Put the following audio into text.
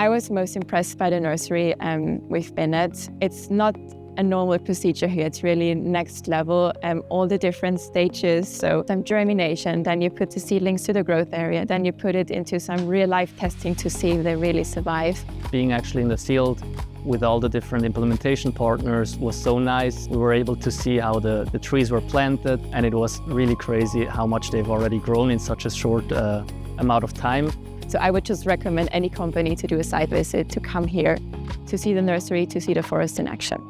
I was most impressed by the nursery we've been at. It's not a normal procedure here. It's really next level, all the different stages. So some germination, then you put the seedlings to the growth area, then you put it into some real life testing to see if they really survive. Being actually in the field with all the different implementation partners was so nice. We were able to see how the trees were planted, and it was really crazy how much they've already grown in such a short amount of time. So I would just recommend any company to do a site visit, to come here, to see the nursery, to see the forest in action.